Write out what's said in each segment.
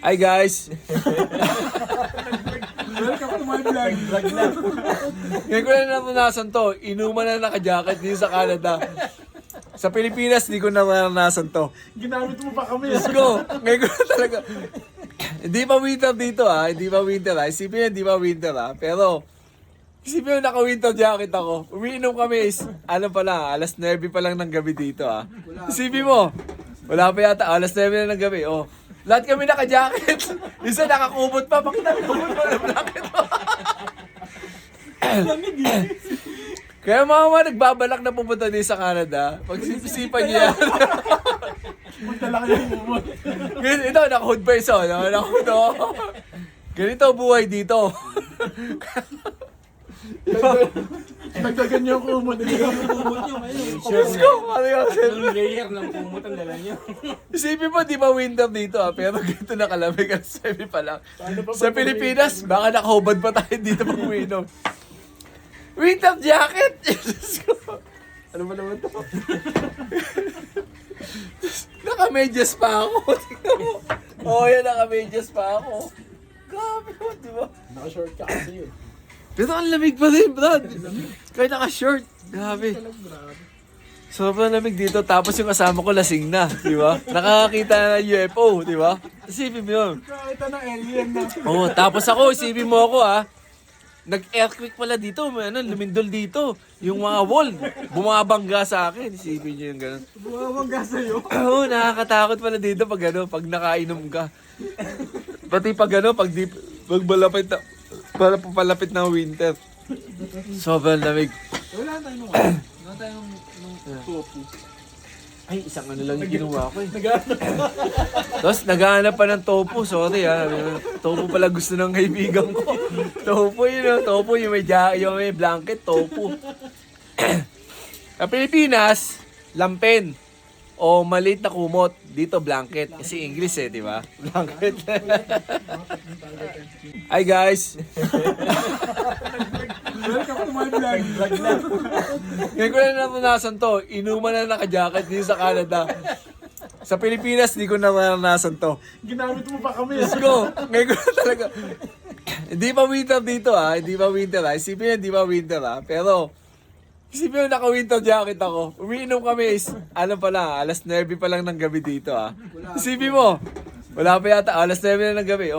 Hi guys! Welcome to my vlog. Ngayon ko na naranasan to. Inuman na naka-jacket dito sa Canada. Sa Pilipinas, di ko naranasan to. Ginamit mo pa kami. Diyos ko, ngayon ko na talaga. Hindi pa winter dito hindi pa winter Isipin hindi pa winter Pero, isipin mo naka-winter jacket ako. Umiinom kami ano pa lang, alas 9 pa lang ng gabi dito Isipin mo, wala pa yata, alas 9 na ng gabi, Lahat kami naka-jacket. Isa nakakubot pa, bakit nakakubot mo ng blanket mo? Kaya mga nagbabalak na pumunta din sa Canada, pagsisipan niya yan. Magdala kayo ng umot. Ito, naka-hood pa isa, naka-hood Ganito buhay dito. Nagdagan niyo ang umot. Kumot nyo ngayon. Diyos ko, ano yun? Yung layer ng kumot ang dala nyo. Isipin mo, di ba winter dito pero ganito na kalamig ang semi pa lang. Sa Pilipinas, baka nakahubad pa tayo dito pag uminom. Winter jacket! Diyos ko. Ano ba naman to? Naka-medyas pa ako. Tingnan mo. Yan, naka-medyas pa ako. Grabe mo, di ba? Naka-short ka kasi yun. Pero ang lamig pa rin, Brad. Kahit naka-short. Grabe. Sobrang lamig dito. Tapos yung kasama ko lasing na, di ba? Nakakakita na ng UFO, di ba? Isipin mo yun. Kakita ng alien na. Tapos ako, isipin mo ako nag-earthquake pala dito, lumindol dito. Yung mga wall, bumabangga sa akin. Isipin nyo yung gano'n. Bumabangga sa'yo. Nakakatakot pala dito pag pag nakainom ka. Pati pag pag malapit na, para papalapit ng winter. Sobrang lamig. Wala tayo nung ano. Wala tayo nung tofu. Ay, isang lang yung ginawa ko Tapos naghahanap pa ng tofu, sorry Tofu pala gusto ng kaibigan ko. Tofu tofu yung may blanket, tofu. Sa Pilipinas, lampen. O maliit na kumot. Dito blanket. Kasi English di ba? Blanket. Hi guys! Welcome to my vlog. Ngayon ko na naranasan to. Inuman na naka-jacket dito sa Canada. Sa Pilipinas, di ko naranasan to. Ginamit mo pa kami. Diyos ko, ngayon ko na talaga. Hindi pa winter dito hindi pa winter Isipin hindi pa winter Pero, isipin mo naka-winter jacket ako. Umiinom kami ano pa lang, alas 9 pa lang ng gabi dito Isipin mo, wala pa yata, alas 9 na ng gabi,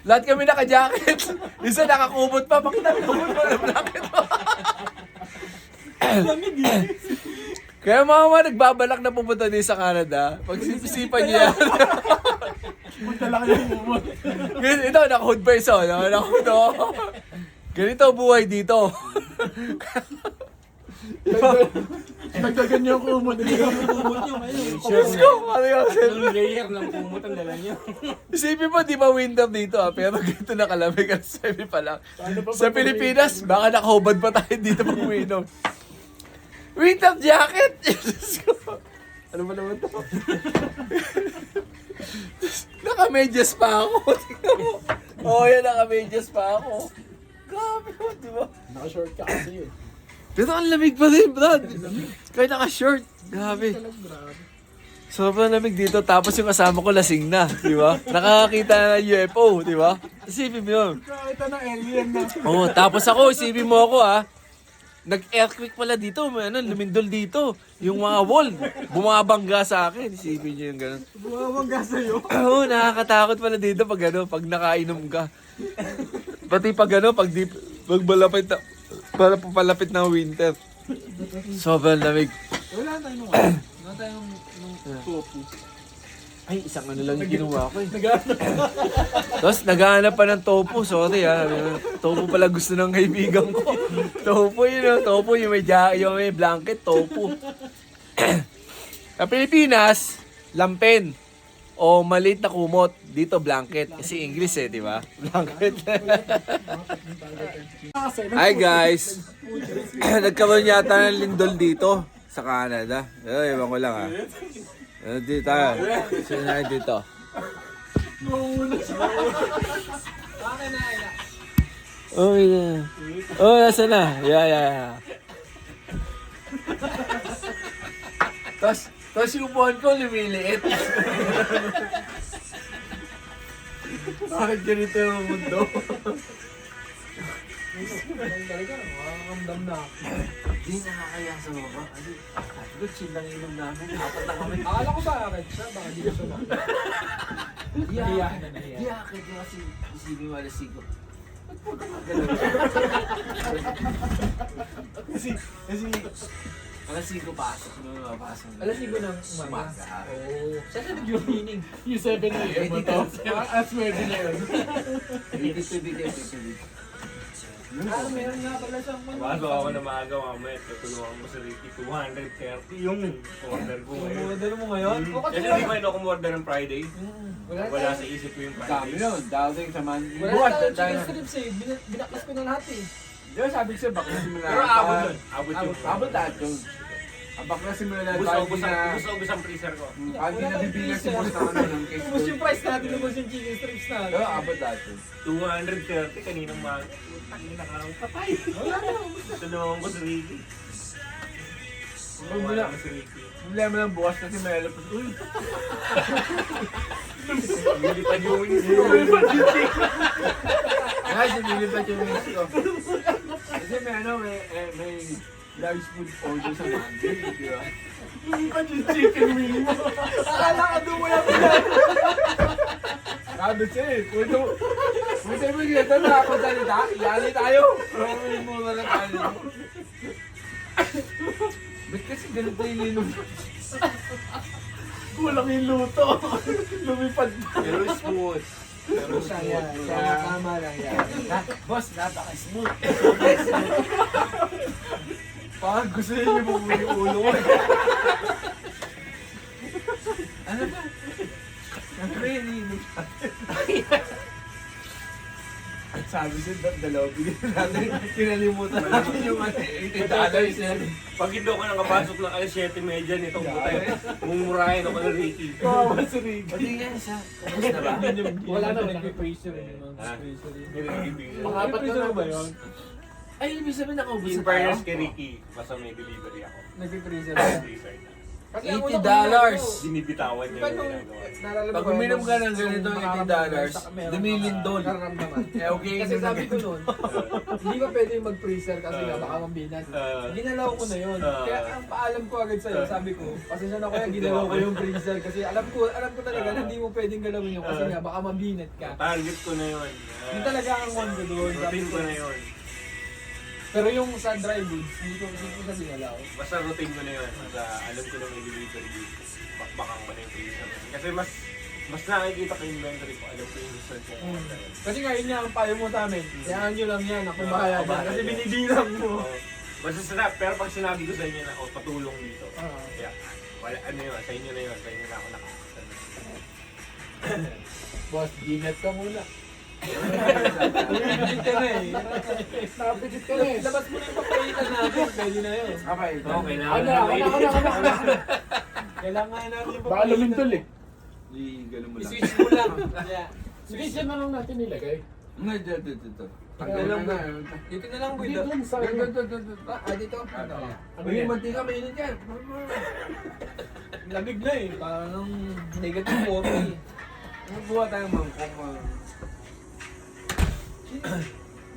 Lahat kami naka-jacket. Isa nakakubot pa, bakit nakakubot mo ng blanket mo? Kaya mga nagbabalak na pumunta din sa Canada, pagsisipan niya yan. Magdala kayo ng umot. Ito, naka-hood pa isa, naka-hood Ganito buhay dito. Nagdagan niyo ang umot. Kumot nyo ngayon. Diyos ko, ano yun? Yung layer ng kumot ang dala nyo. Isipin mo, di ba winter dito pero ganito na kalamig ang semi pa lang. Sa Pilipinas, baka nakahubad pa tayo dito pag uminom. Winter jacket! Diyos ko. Ano ba naman to? Naka-medyas pa ako. Tingnan mo. Yan, naka-medyas pa ako. Grabe mo, di ba? Naka-short ka kasi yun. Pero ang lamig pa rin, Brad. Kahit naka-short. Grabe. Sobrang lamig dito. Tapos yung kasama ko lasing na, di ba? Nakakakita na ng UFO, di ba? Isipin mo yun. Kakita ng alien na. Tapos ako, isipin mo ako nag-earthquake pala dito, lumindol dito. Yung mga wall, bumabangga sa akin. Isipin nyo yung gano'n. Bumabangga sa'yo. Nakakatakot pala dito pag pag nakainom ka. Pati pag pag malapit na, para papalapit ng winter. Sobrang lamig. Wala tayo nung ano. Wala tayo nung tofu. Ay, isang lang yung ginawa ko Tapos naghahanap pa ng tofu, sorry Tofu pala gusto ng kaibigan ko. Tofu tofu yung may blanket, tofu. Sa Pilipinas, lampen. O maliit na kumot. Dito blanket. Kasi English di ba? Blanket. Hi guys! Nagkaroon yata ng lindol dito sa Canada. Ewan ko lang dito tayo. Sino na dito? Okay na. Nasa na? Yeah. Tapos yung buwan ko lumiliit. Bakit ganito yung mundo? Talaga, makakamdam na ako. Hindi nakakaya sa baba. Kasi, sabi ko, chill lang inom namin. Apat na kami. Akala ko ba akit siya? Baka di ko siya makita. Hiyahan na nahiya. Di akit yung kasi isipin mo alas 5. Kasi alas 5 pasok. Ano mapasok? Alas 5 ng umaga. Umaga. Oo. Saan ka nag-meaning? Yung 7 a.m. mo to. As pwede na yun. Meron nga pala siyang Bago ako na maaga, mamaya tutulungan mo sa Ricky. 230 yung order ko Yung ngayon. model mo ngayon? O kasi Kasi hindi ko ino order ng Friday. Wala sa isip ko yung Dami Friday. nun. Dating sa man. Wala Buwan, tayong chicken dahil- strips eh. Binaklas ko na lahat eh. Di ba sabi ko sa'yo, baklasin mo na. Pero abot nun. Abot yung... Abot lahat yun. Baklasin mo na lahat. Ubus Hindi ubus ang freezer ko. Hindi na bibigyan si boss na ano ng case. Ubus yung price natin, ubus yung chicken strips natin. Pero abot lahat yun. 230 kaninang mga... Tangina ka ang patay. Wala na, ubus na. Tulungan ko si Ricky. Wala. Wala si Ricky. Problema lang bukas kasi may alapos. Uy! Hindi pa yung wings ko. Guys, nililipat yung wings ko. Kasi may ano, may large food order sa Monday, di ba? Nilipat yung chicken wing mo. Akala ka doon wala pa yan. Sabi siya eh, puto mo dito na ako salita, iyali tayo. May mura na tayo. Ba't kasi ganito yung linom? Kulang yung luto. Lumipad na. Pero smooth. Pero Kaya, smooth. kaya tama lang yan. Boss, napaka-smooth. Parang gusto niyo bumuwi yung ulo ko eh. Ano ba? Siyempre, iniinom siya. At sabi siya, dalawa bigyan natin. Kinalimutan natin yung $80 yan. Pag hindi ako nakapasok ng alas 7:30 nitong butay, mumurahin ako ng Ricky. Kawawa si Ricky. Pati nga siya. Tapos na ba? Wala na, nag-freezer eh. Ah. Nag-freezer eh. Ni Ricky. Pangapat na na ba yun? Ay, ibig sabihin nakaubos In na fairness tayo. kay Ricky, basta may delivery ako. Nag-freezer Sa eh. freezer na. Kasi ang una ko $80. ginagawa, Binibitawan niya Diba yung nung, ginagawa. naalala mo Pag ba yun, uminom ka ng nung ganito, nakaramdaman $80, sa meron dumilindol. ka nararamdaman. Eh, okay. Kasi sabi ko noon, hindi ba pwede mag-freezer kasi nga baka mambinat. Ah. Ginalaw ko na yun. Ah. Kaya ang paalam ko agad sa'yo, sabi ko, pasensya na kuya, ginalaw ko yung freezer kasi alam ko talaga na hindi mo pwedeng galawin yun kasi nga baka mambinat ka. Target ko na yun. Yun talaga ang one ko doon. Sabi Routine ko ko na yun. Pero yung sa dry goods, hindi ko sa ginalaw. Basta routine ko na yun. Basta alam ko na may delivery dito. Bakbakang ko na yung freezer. Kasi mas nakikita ko yung inventory ko. Alam ko yung result ko. Kasi nga yun nga ang payo mo sa amin. Kayaan nyo lang yan, ako bahala dyan. Kasi binibilang mo. Basta sarap. Pero pag sinabi ko sa inyo na, oh, patulong dito. Ah. Kaya, wala, ano yun, sa inyo na yun. Sa inyo na ako nakakasal. Boss, ginat ka muna. Bumibigit ka na eh. Napigit ka na eh. Labas mo na yung papaitan natin, pwede na yun. Okay. Okay na. Kailangan natin yung Baka lumindol eh. Ganun mo lang. I-switch mo lang. Kaya, Sige, siya na lang natin nilagay. Hindi, dito. Tanggalan mo. Dito na lang, boy. Dito sa Dito. Ano Uy, yan? mantika, mainit yan. Lamig na eh. Parang negative 40. Ano buha tayong mangkok?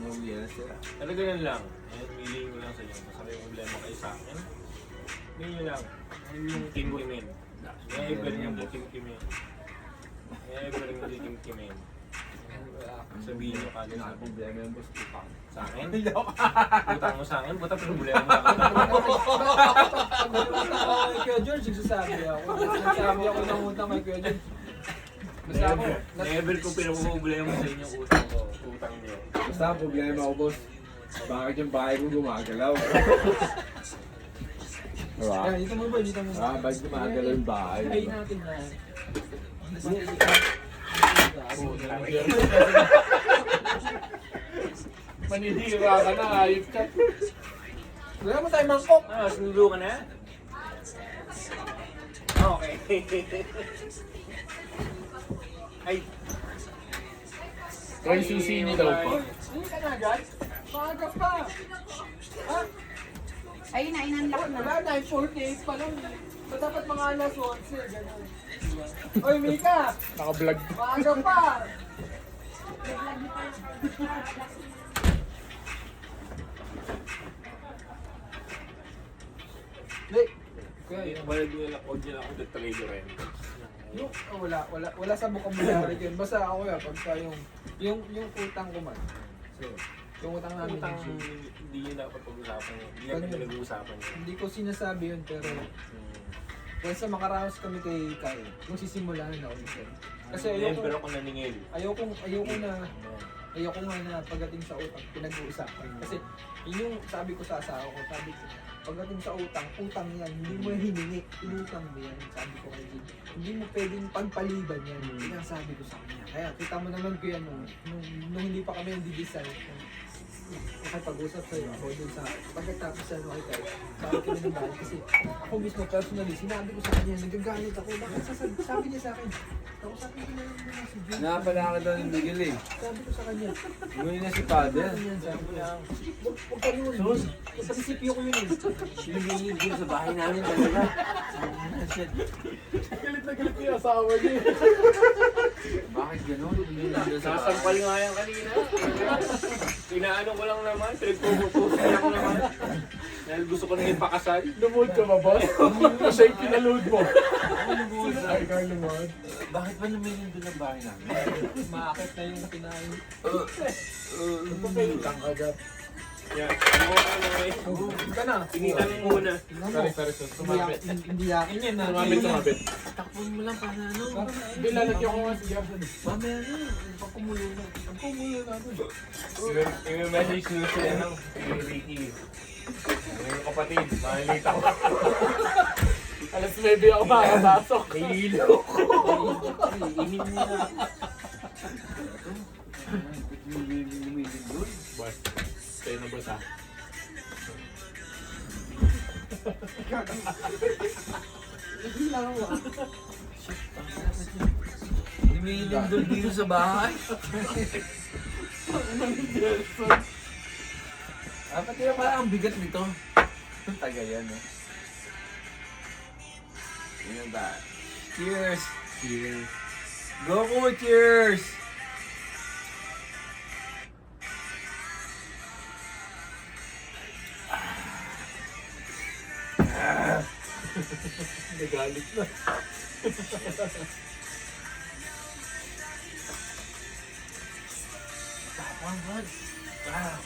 Mauwi na sila. Talaga yan lang. Piliin ko lang sa inyo. Basta may problema kayo sa akin. Piliin nyo lang. Yung kimkimin. Never yung kimkimin. Never yung kimkimin. Sabihin nyo kagad sa akin. Problema yung boss ko pa. Sa akin? Utang mo sa akin? Buta problema mo ako. Pag nagpunta ako kay Kuya George, nagsasabi ako. Nagsasabi ako ng utang kay Kuya George. Basta ako, Never ko pinaproblema sa inyo utang ko. Utang nyo. Basta ang problema ko, boss. Bakit yung bahay ko gumagalaw? Diba? dito mo ba? Dito mo ba? Bakit gumagalaw yung bahay? Ay natin na. Manihira ka na, ayos ka. Wala mo tayo mangkok. Ah, sinundo ka na? Okay. Ay, Try susini daw pa. Hindi ka na agad? Maaga pa. Ha? Ayun na, inunlock na. Wala, 9:48 pa lang. So, dapat mga alas 11, gano'n. Oy, Mika! Naka-vlog. Maaga pa! Hindi. Kaya yun. Wala din huwag nila ako trader rin. Wala sa vocabulary ko yun. Basta ako yan, pagka yung utang ko man. So, yung utang namin Utang, ni Jun. hindi yun dapat pag-usapan yun. Hindi Pag- namin nag-uusapan yun. Hindi ko sinasabi yun, pero once na makaraos kami kay Kyle, magsisimula na ulit yun. Kasi Never ako naningil. ayoko nga na pagdating sa utang, pinag-uusapan. Kasi yun yung sabi ko sa asawa ko, sabi ko, pagdating sa utang yan, hindi mo hiningi, inutang mo yan, sabi ko kay Jim. Hindi mo pwedeng pagpaliban yan, yun ang sabi ko sa kanya. Kaya kita mo naman ko yan nung hindi pa kami nandidisal, nakipag-usap sa'yo ako dun sa pagkatapos sa ano kay Kyle, sabi kami ng bahay kasi ako mismo personally, sinabi ko sa kanya, nagagalit ako, bakit sabi niya sa akin, ako sabi ko na lang naman si Jun. Napala ka daw ng Miguel eh. Sabi ko sa kanya, Umuwi na si Father. sabi ko lang, huwag ka nun. Pasisipyo ko yun eh. Lumingin din sa bahay namin talaga. Galit na galit yung asawa niya. Bakit gano'n? Lumingin din sa Sasampal bahay. nga yan kanina. Inaano ko lang naman, pinagpupusin lang naman. Dahil gusto ko nang ipakasal. Lumuhod ka ba, boss? Siya yung pinaload mo. Ay, Carl lumuhod. Bakit ba lumingin din ang bahay namin? Maakit na yung kinain. Utang agad. Yan, ano na ngayon. Huwag ka na. Pinitan mo muna. Sorry, sumabit. Hindi yakin yan na. Sumabit. Takpon mo lang para ano. Hindi, lalagyan ko nga si Gerson. Mamaya na. Pag kumulo na. Pag kumulo na ako. I-message nyo sila ng Ricky. Ngayon kapatid, mahalita ko. Alas 9 ako makakapasok. Nahihilo ko. Iinin mo na. Lumingin doon. Boss, kayo na boss ha. Lumingin doon dito sa bahay. Pati na pala ang bigat nito. Tagal yan, no? Yun ba? Cheers! Cheers! Go ko! Cheers! Nagalit na. Tapang, man! Ah!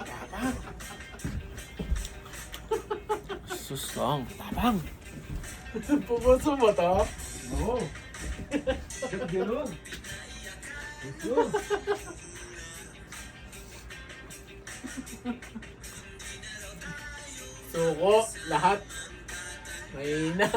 Tapang! Susong! Tapang! Pupuso mo to? Oo. Ganun. Yun. Suko, lahat. Mahina.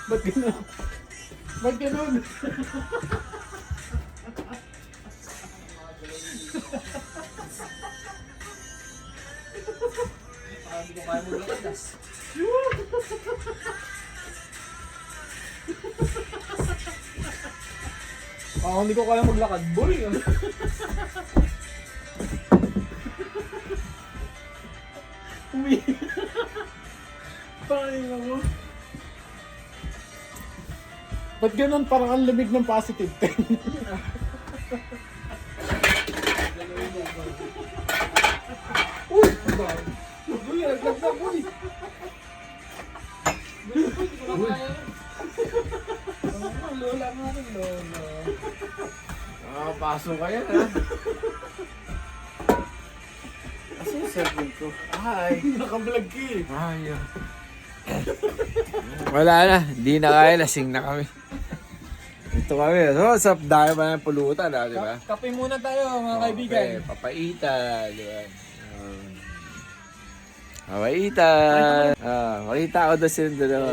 Ba't ganun? Ba't ganun? Hindi ko kaya maglakad. Hindi ko kaya maglakad. Boy! Umi. Paano mo? Ba't ganun? Parang ang lamig ng positive 10. Uy! Uy! Naglag na, boy! Lola nga rin, lola. Pasok ka yan, ha? Kasi yung cellphone ko. Hi! Naka-vlog ka eh. Ay, wala na. Hindi na kaya. Lasing na kami. Ito kami. So, sa dahil pa ng pulutan, di ba? Kape muna tayo mga kaibigan. Okay, papaitan, di ba? Papaitan. Makita ko doon sila dalawa.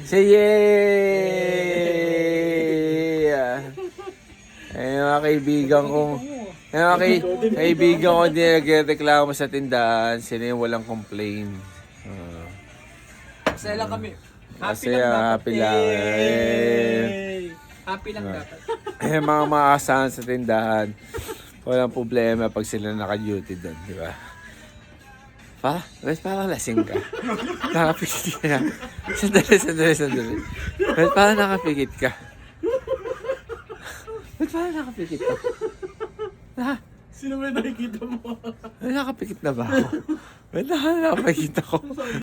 Say yay! Ayun mga kaibigan ko. Ayun mga kaibigan ko hindi nagreklamo sa tindahan. Sila yung walang complain. Masaya lang kami. Happy lang. Happy lang dapat. Eh, mga maasahan sa tindahan, walang problema pag sila naka-duty doon, di ba? Parang lasing ka. Nakapikit ka na. Sandali. Parang nakapikit ka. Parang nakapikit ka. Sino ba yung nakikita mo? Nakapikit na ba ako? Nakapikit ako.